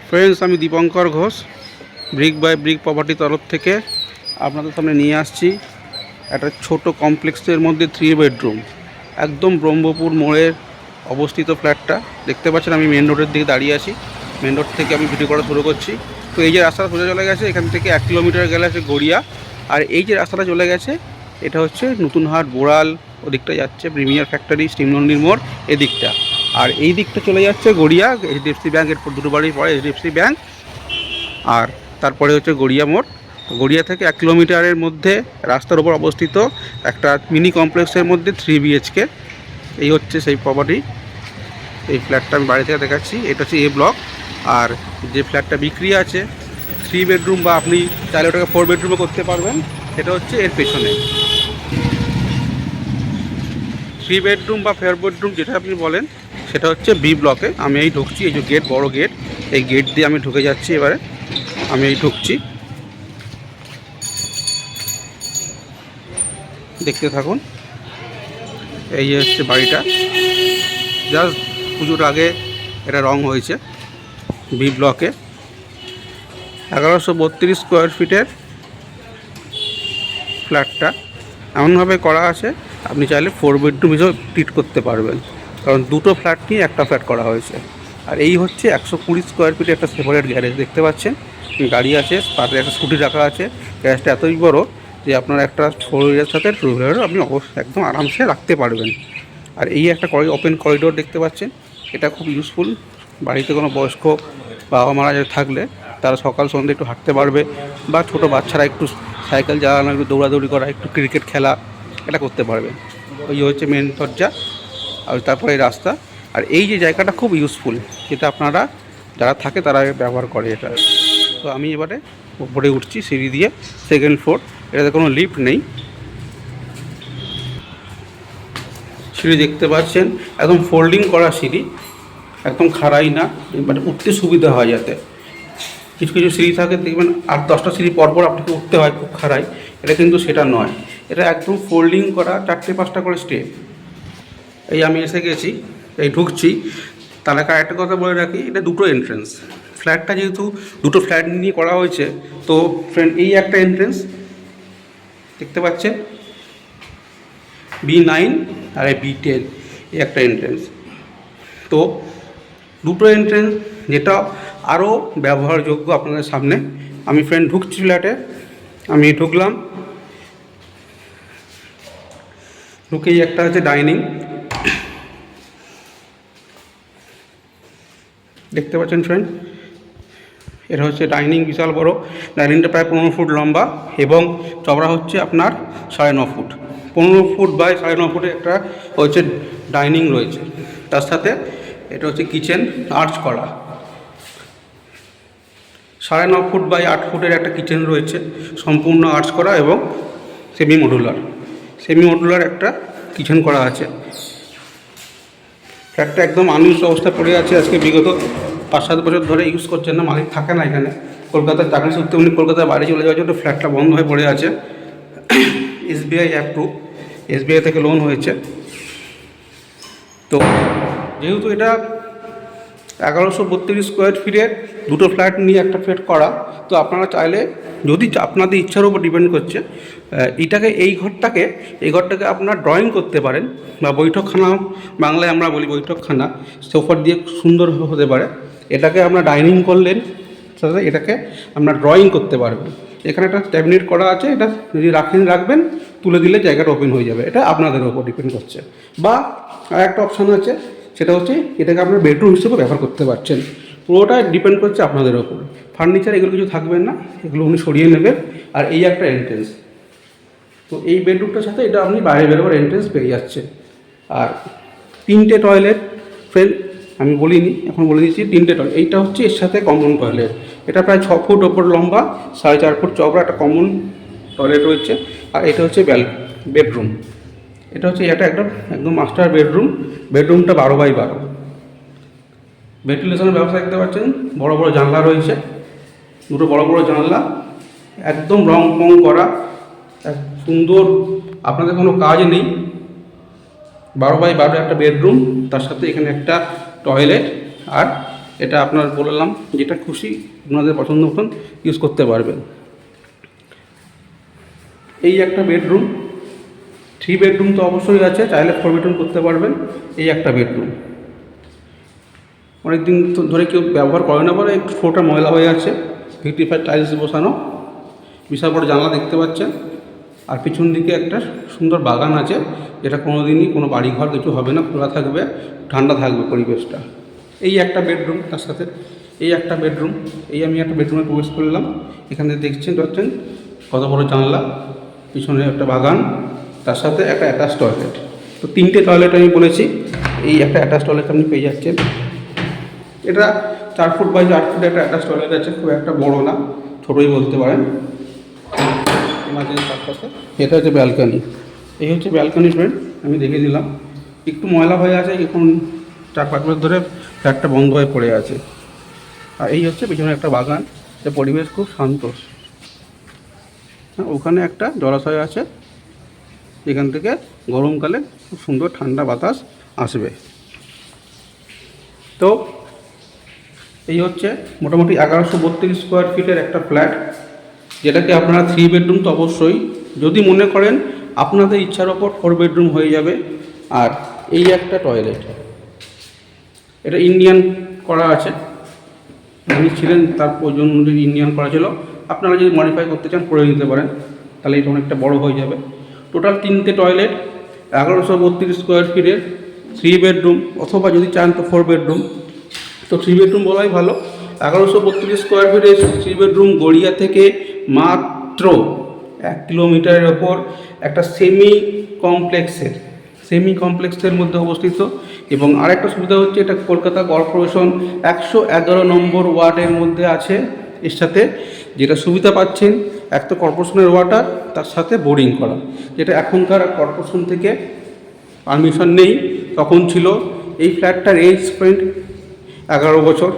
Friends, আমি Dipankar Ghosh Brick by Brick Property তরফ থেকে আপনাদের সামনে নিয়ে আসছি একটা ছোট কমপ্লেক্সের মধ্যে 3 বেডরুম, একদম ব্রহ্মপুর মোড়ের অবস্থিত ফ্ল্যাটটা দেখতে পাচ্ছেন। আমি মেন রোডের দিকে দাঁড়িয়ে আছি, মেন রোড থেকে আমি ভিডিও করা শুরু করছি। তো এই যে রাস্তাটা সোজা চলে গেছে, এখান থেকে 1 কিলোমিটার গেলে আছে গড়িয়া। আর এই যে রাস্তাটা চলে গেছে এটা হচ্ছে নতুনহাট, বোড়াল, ওদিকটা যাচ্ছে প্রিমিয়ার ফ্যাক্টরি, স্টিমনন্দির মোড় এদিকটা। আর এই দিকটা চলে যাচ্ছে গড়িয়া, এইচডিএফসি ব্যাঙ্ক, এরপর দুটো বাড়ির পরে এইচডিএফসি ব্যাঙ্ক, আর তারপরে হচ্ছে গড়িয়া মোড়। গড়িয়া থেকে 1 কিলোমিটারের মধ্যে রাস্তার ওপর অবস্থিত একটা মিনি কমপ্লেক্সের মধ্যে 3 বিএইচকে। এই হচ্ছে সেই প্রপার্টি। এই ফ্ল্যাটটা আমি বাড়ি থেকে দেখাচ্ছি। এটা হচ্ছে এ ব্লক। আর যে ফ্ল্যাটটা বিক্রি আছে 3 বেডরুম, বা আপনি চাইলে ওটাকে 4 বেডরুমও করতে পারবেন, সেটা হচ্ছে এর পেছনে। 3 বেডরুম বা 4 বেডরুম যেটা আপনি বলেন সেটা হচ্ছে বি ব্লকে। আমি এই ঢুকছি, এই যে গেট, বড় গেট, এই গেট দিয়ে আমি ঢুকে যাচ্ছি। এবারে আমি এই ঢুকছি, দেখতে থাকুন। এই হচ্ছে বাড়িটা, জাস্ট পুজোর আগে এটা রং হয়েছে। বি ব্লকে 1132 স্কোয়ার ফিটের ফ্ল্যাটটা এমনভাবে করা আছে আপনি চাইলে 4 বেডরুম হিসেবে ট্রিট করতে পারবেন, কারণ দুটো ফ্ল্যাট নিয়ে একটা ফ্ল্যাট করা হয়েছে। আর এই হচ্ছে 120 স্কোয়ার ফিটের একটা সেপারেট গ্যারেজ দেখতে পাচ্ছেন। গাড়ি আছে, পাশে একটা স্কুটি রাখা আছে। গ্যারেজটা এতই বড় যে আপনার একটা 4 হুইলারের সাথে 2 হুইলারও আপনি অবশ্যই একদম আরামসে রাখতে পারবেন। আর এই একটা ওপেন করিডোর দেখতে পাচ্ছেন, এটা খুব ইউজফুল। বাড়িতে কোনো বয়স্ক বাবা মারা থাকলে তারা সকাল সন্ধ্যে একটু হাঁটতে পারবে, বা ছোটো বাচ্চারা একটু সাইকেল চালানো, একটু দৌড়াদৌড়ি করা, একটু ক্রিকেট খেলা, এটা করতে পারবে। ওই হচ্ছে মেন দরজা, আর তারপরে এই রাস্তা। আর এই যে জায়গাটা খুব ইউজফুল, যেটা আপনারা যারা থাকে তারা ব্যবহার করে এটা। তো আমি এবারে উপরে উঠছি সিঁড়ি দিয়ে, 2nd ফ্লোর। এটাতে কোনো লিফট নেই। সিঁড়ি দেখতে পাচ্ছেন, একদম ফোল্ডিং করা সিঁড়ি, একদম খাড়াই না, মানে উঠতে সুবিধা হয়। যাতে কিছু কিছু সিঁড়ি থাকে দেখবেন 8-10টা সিঁড়ি পরপর আপনাকে উঠতে হয়, খুব খাড়াই। এটা কিন্তু সেটা নয়, এটা একদম ফোল্ডিং করা, 4টে-5টা করে স্টেপ। এই আমি এসে গেছি, এই ঢুকছি। তাহলে একটা কথা বলে রাখি, এটা দুটো এন্ট্রেন্স। ফ্ল্যাটটা যেহেতু দুটো ফ্ল্যাট নিয়ে করা হয়েছে, তো ফ্রেন্ড এই একটা এন্ট্রেন্স দেখতে পাচ্ছেন, B9, আর B10, এই একটা এন্ট্রেন্স। তো দুটো এন্ট্রেন্স, যেটা আরও ব্যবহারযোগ্য আপনাদের সামনে। আমি ফ্রেন্ড ঢুকছি ফ্ল্যাটে, আমি ঢুকলাম। ঢুকেই একটা হচ্ছে ডাইনিং দেখতে পাচ্ছেন ফ্রেন্ড। এটা হচ্ছে ডাইনিং, বিশাল বড় ডাইনিংটা, প্রায় 15 ফুট লম্বা এবং চওড়া হচ্ছে আপনার 9.5 ফুট। 15 ফুট বাই 9.5 ফুটের একটা হচ্ছে ডাইনিং রয়েছে। তার সাথে এটা হচ্ছে কিচেন, আর্চ করা। 9.5 ফুট বাই 8 ফুটের একটা কিচেন রয়েছে, সম্পূর্ণ আর্চ করা এবং সেমি মডুলার একটা কিচেন করা আছে। ফ্ল্যাটটা একদম আনইউজ অবস্থা পড়ে আছে, আজকে বিগত 5-7 বছর ধরে ইউজ করছেন না, মালিক থাকে না এখানে। কলকাতার চাকরি সূত্রে উনি কলকাতার বাইরে চলে যাওয়ার জন্য ফ্ল্যাটটা বন্ধ হয়ে পড়ে আছে। SBI অ্যাপ্রুভ, SBI থেকে লোন হয়েছে। তো যেহেতু এটা 1132 স্কোয়ার ফিটের দুটো ফ্ল্যাট নিয়ে একটা ফ্ল্যাট করা, তো আপনারা চাইলে, যদি আপনাদের ইচ্ছার উপর ডিপেন্ড করছে, এই ঘরটাকে আপনারা ড্রয়িং করতে পারেন, বা বৈঠকখানা, বাংলায় আমরা বলি বৈঠকখানা, সোফা দিয়ে সুন্দর হতে পারে। এটাকে আমরা ডাইনিং করলেন, সাথে এটাকে আমরা ড্রয়িং করতে পারবেন। এখানে একটা ক্যাবিনেট করা আছে, এটা যদি রাখবেন, তুলে দিলে জায়গাটা ওপেন হয়ে যাবে। এটা আপনাদের ওপর ডিপেন্ড করছে। বা আর একটা অপশান আছে, সেটা হচ্ছে এটাকে আপনার বেডরুম হিসেবে ব্যবহার করতে পারছেন। পুরোটা ডিপেন্ড করছে আপনাদের ওপর। ফার্নিচার এগুলো কিছু থাকবেন না, এগুলো উনি সরিয়ে নেবেন। আর এই একটা এন্ট্রেন্স, তো এই বেডরুমটার সাথে এটা আপনি বাইরে বেরোবার এন্ট্রেন্স পেয়ে যাচ্ছে। আর 3টে টয়লেট ফ্রেন্ড, আমি বলিনি, এখন বলে দিচ্ছি 3টে টয়লেট। এইটা হচ্ছে এর সাথে কমন টয়লেট। এটা প্রায় 6 ফুট ওপর লম্বা, 4.5 ফুট চওড়া একটা কমন টয়লেট রয়েছে। আর এটা হচ্ছে বেডরুম। এটা হচ্ছে একদম মাস্টার বেডরুমটা 12x12। ভেন্টিলেশনের ব্যবস্থা দেখতে পাচ্ছেন, বড় বড় জানলা রয়েছে, দুটো বড় বড় জানলা, একদম রং করা, সুন্দর, আপনাদের কোনো কাজ নেই। 12x12 একটা বেডরুম, তার সাথে এখানে একটা টয়লেট আর এটা আপনার বললাম, যেটা খুশি আপনাদের পছন্দ মতন ইউজ করতে পারবেন। এই একটা বেডরুম, 3 বেডরুম তো অবশ্যই আছে, চাইলে 4 বেডরুম করতে পারবেন। এই একটা বেডরুম অনেক দিন ধরে কেউ ব্যবহার করে না বলে একটু ফ্লোরটা ময়লা হয়ে আছে, ভিটিফাইড টাইলস বসানো, বিশাল বড় জানলা দেখতে পাচ্ছেন। আর পিছন দিকে একটা সুন্দর বাগান আছে, যেটা কোনো দিনই কোনো বাড়িঘর কিছু হবে না, খোলা থাকবে, ঠান্ডা থাকবে পরিবেশটা। এই একটা বেডরুম, তার সাথে এই একটা বেডরুম। এই আমি একটা বেডরুমে প্রবেশ করলাম, এখানে দেখছেন কত বড় জানলা, পিছনে একটা বাগান, তার সাথে একটা অ্যাটাচ টয়লেট। তো 3টে টয়লেট আমি বলেছি, এই একটা অ্যাটাচ টয়লেট আপনি পেয়ে যাচ্ছেন। এটা 4 ফুট বাই 4 ফুট একটা অ্যাটাচ টয়লেট আছে, খুব একটা বড় না, ছোটোই বলতে পারেন। এটা হচ্ছে ব্যালকানি। এই হচ্ছে ব্যালকানি ফ্রেন্ড, আমি দেখে দিলাম। একটু ময়লা হয়ে আছে, এখন 4-5 মাস ধরে ফ্ল্যাটটা বন্ধ হয়ে পড়ে আছে। আর এই হচ্ছে পিছনে একটা বাগান, যে পরিবেশ খুব শান্ত। ওখানে একটা জলাশয় আছে, যেখান থেকে গরমকালে খুব সুন্দর ঠান্ডা বাতাস আসবে। তো এই হচ্ছে মোটামুটি 1132 স্কোয়ার ফিটের একটা ফ্ল্যাট, যেটাকে আপনারা 3 বেডরুম তো অবশ্যই, যদি মনে করেন আপনাদের ইচ্ছার ওপর 4 বেডরুম হয়ে যাবে। আর এই একটা টয়লেট, এটা ইন্ডিয়ান করা আছে, যিনি ছিলেন তার প্রয়োজন অনুযায়ী ইন্ডিয়ান করা ছিল। আপনারা যদি মডিফাই করতে চান করে নিতে পারেন, তাহলে এটা অনেকটা বড় হয়ে যাবে। টোটাল 3টে টয়লেট, 1132 স্কোয়ার ফিটের 3 বেডরুম, অথবা যদি চান তো 4 বেডরুম। তো 3 বেডরুম বলাই ভালো। 1132 স্কোয়ার ফিটের 3 বেডরুম গড়িয়া থেকে মাত্র 1 কিলোমিটারের ওপর একটা সেমি কমপ্লেক্সের মধ্যে অবস্থিত। এবং আরেকটা সুবিধা হচ্ছে, এটা কলকাতা কর্পোরেশন 111 নম্বর ওয়ার্ডের মধ্যে আছে। এর সাথে যেটা সুবিধা পাচ্ছেন, এক তো কর্পোরেশনের ওয়াটার, তার সাথে বোরিং করা, যেটা এখনকার কর্পোরেশন থেকে পারমিশন নেই, তখন ছিল। এই ফ্ল্যাটটার এজ ফ্রেন্ড 11 বছর,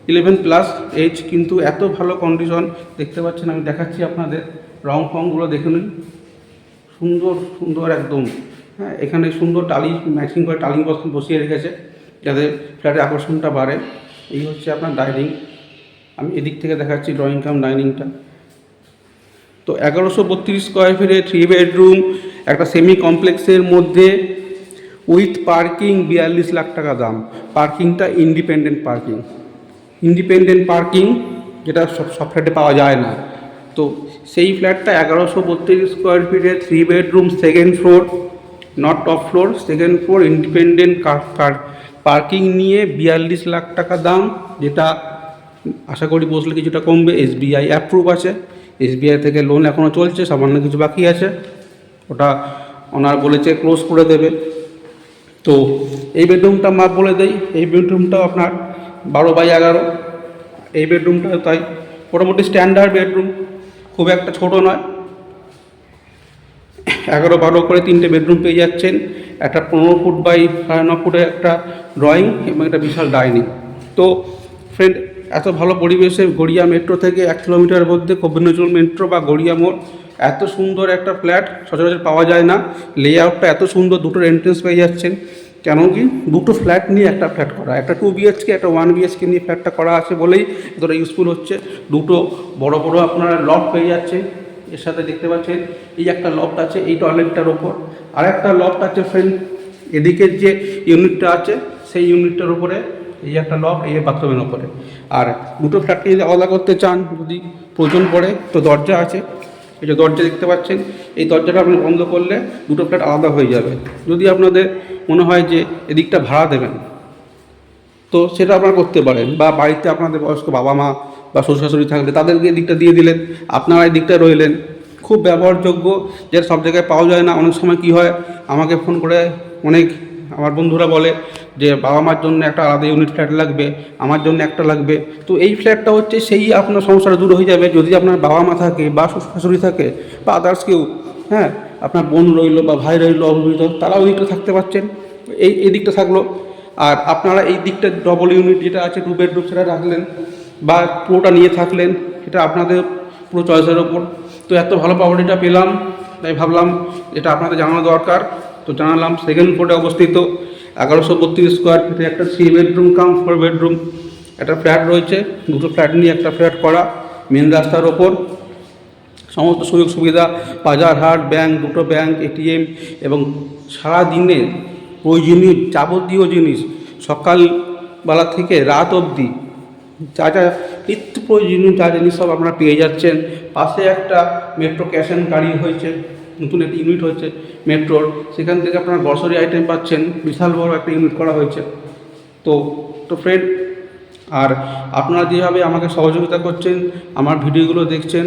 11+ এজ, কিন্তু এত ভালো কন্ডিশন দেখতে পাচ্ছেন। আমি দেখাচ্ছি আপনাদের, রং ফংগুলো দেখে নিন, সুন্দর সুন্দর একদম। হ্যাঁ, এখানে সুন্দর টালি ম্যাচিং করে টালি বসিয়ে রেখেছে, যাতে ফ্ল্যাটের আকর্ষণটা বাড়ে। এই হচ্ছে আপনার ডাইনিং, আমি এদিক থেকে দেখাচ্ছি ড্রয়িং কাম ডাইনিংটা। তো 1132 স্কোয়ার ফিটে 3 বেডরুম একটা সেমি কমপ্লেক্সের মধ্যে, উইথ পার্কিং 42 লাখ টাকা দাম। পার্কিংটা ইন্ডিপেন্ডেন্ট পার্কিং, যেটা সব ফ্ল্যাটে পাওয়া যায় না। তো সেই ফ্ল্যাটটা 1132 স্কোয়ার ফিটে 3 bedroom, 2nd floor, not top floor, 2nd floor, independent parking নিয়ে 42 লাখ টাকা দাম, যেটা আশা করি বসলে কিছুটা কমবে। SBI অ্যাপ্রুভ আছে, SBI থেকে লোন এখনও চলছে, সামান্য কিছু বাকি আছে, ওটা ওনার বলেছে ক্লোজ করে দেবে। তো এই বেডরুমটা মাপ বলে দেই, এই বেডরুমটাও আপনার 12x11। এই বেডরুমটা তাই মোটামুটি স্ট্যান্ডার্ড বেডরুম, খুব একটা ছোট নয়। 11-12 করে 3টে বেডরুম পেয়ে যাচ্ছেন, একটা 15 ফুট বাই 9.5 ফুটের একটা ড্রয়িং এবং একটা বিশাল ডাইনিং। তো ফ্রেন্ড, এত ভালো পরিবেশে গড়িয়া মেট্রো থেকে 1 কিলোমিটারের মধ্যে কবিনজরুল মেট্রো বা গড়িয়া মোড়, এত সুন্দর একটা ফ্ল্যাট সচরাচর পাওয়া যায় না। লেআউটটা এত সুন্দর, 2টো এন্ট্রেন্স পেয়ে যাচ্ছেন। কেন কি, 2টো ফ্ল্যাট নিয়ে একটা ফ্ল্যাট করা, একটা 2 BHK, একটা 1 BHK নিয়ে ফ্ল্যাটটা করা আছে বলেই এতটা ইউজফুল হচ্ছে। 2টো বড় বড় আপনারা লফট পেয়ে যাচ্ছে। এর সাথে দেখতে পাচ্ছেন এই একটা লফট আছে এই টয়লেটটার ওপর, আর একটা লফট আছে ফ্রেন্ড এদিকের যে ইউনিটটা আছে সেই ইউনিটটার উপরে, এই একটা লফট এই বাথরুমের ওপরে। আর 2টো ফ্ল্যাটকে যদি আলাদা করতে চান, যদি প্রয়োজন পড়ে, তো দরজা আছে, এই যে দরজা দেখতে পাচ্ছেন, এই দরজাটা আপনি বন্ধ করলে 2টো ফ্ল্যাট আলাদা হয়ে যাবে। যদি আপনাদের মনে হয় যে এদিকটা ভাড়া দেবেন, তো সেটা আপনারা করতে পারেন। বা বাড়িতে আপনাদের বয়স্ক বাবা মা বা শ্বশুর শাশুড়ি থাকলে তাদেরকে এই দিকটা দিয়ে দিলেন, আপনারা এই দিকটা রইলেন। খুব ব্যবহারযোগ্য, যেটা সব জায়গায় পাওয়া যায় না। অনেক সময় কি হয়, আমাকে ফোন করে অনেক আমার বন্ধুরা বলে যে বাবা মার জন্য একটা আলাদা ইউনিট ফ্ল্যাট লাগবে, আমার জন্য একটা লাগবে। তো এই ফ্ল্যাটটা হচ্ছে সেই আপনার সমস্যাটা দূর হয়ে যাবে। যদি আপনার বাবা মা থাকে বা শ্বশুর শাশুড়ি থাকে বা আদার্স কেউ, হ্যাঁ, আপনার বোন রইলো বা ভাই রইলো অবিবাহিত, তারাও ওই দিকটা থাকতে পারছেন, এই দিকটা থাকলো। আর আপনারা এই দিকটা ডবল ইউনিট যেটা আছে 2 বেডরুম, সেটা রাখলেন বা পুরোটা নিয়ে থাকলেন, এটা আপনাদের পুরো চয়েসের ওপর। তো এত ভালো প্রপার্টিটা পেলাম, তাই ভাবলাম এটা আপনাদের জানানো দরকার। তো জানালাম। 2nd ফ্লোরে অবস্থিত 1132 স্কোয়ার ফিটে একটা 3 বেডরুম কাম 4 বেডরুম একটা ফ্ল্যাট রয়েছে, দুটো ফ্ল্যাট নিয়ে একটা ফ্ল্যাট করা, মেন রাস্তার ওপর, সমস্ত সুযোগ সুবিধা, বাজার হাট, ব্যাংক, দুটো ব্যাংক, এটিএম এবং সারাদিনের প্রয়োজনীয় যাবতীয় জিনিস সকালবেলা থেকে রাত অবধি যা যা নিত্য প্রয়োজনীয় যা জিনিস সব আপনারা পেয়ে যাচ্ছেন। পাশে একটা মেট্রো ক্যাশ অ্যান্ড ক্যারি হয়েছে, নতুন একটি ইউনিট হয়েছে মেট্রোর, সেখান থেকে আপনারা গ্রসারি আইটেম পাচ্ছেন, বিশাল বড় একটা ইউনিট করা হয়েছে। তো তো ফ্রেন্ড, আর আপনারা যেভাবে আমাকে সহযোগিতা করছেন, আমার ভিডিওগুলো দেখছেন,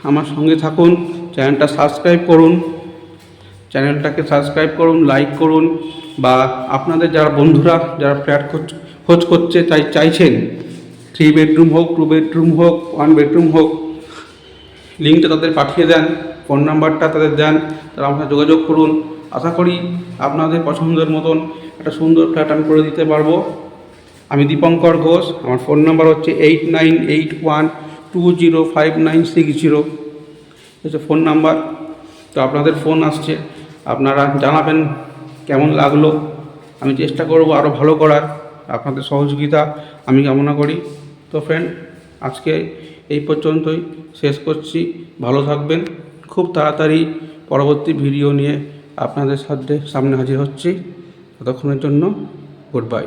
আমার সঙ্গে থাকুন, চ্যানেলটাকে সাবস্ক্রাইব করুন, লাইক করুন, বা আপনাদের যারা বন্ধুরা যারা ফ্ল্যাট খোঁজ করছে চাইছেন, 3 বেডরুম হোক, 2 বেডরুম হোক, 1 বেডরুম হোক, লিঙ্কটা তাদের পাঠিয়ে দেন, ফোন নাম্বারটা তাদের দেন, তারা আমার সাথে যোগাযোগ করুন। আশা করি আপনাদের পছন্দের মতন একটা সুন্দর ফ্ল্যাট আমি করে দিতে পারবো। আমি দীপঙ্কর ঘোষ, আমার ফোন নাম্বার হচ্ছে 8981205960, হচ্ছে ফোন নাম্বার। তো আপনাদের ফোন আসছে, আপনারা জানাবেন কেমন লাগলো। আমি চেষ্টা করব আরও ভালো করার, আপনাদের সহযোগিতা আমি কামনা করি। তো ফ্রেন্ড, আজকে এই পর্যন্তই শেষ করছি। ভালো থাকবেন। খুব তাড়াতাড়ি পরবর্তী ভিডিও নিয়ে আপনাদের সামনে হাজির হচ্ছি। ততক্ষণের জন্য গুড বাই।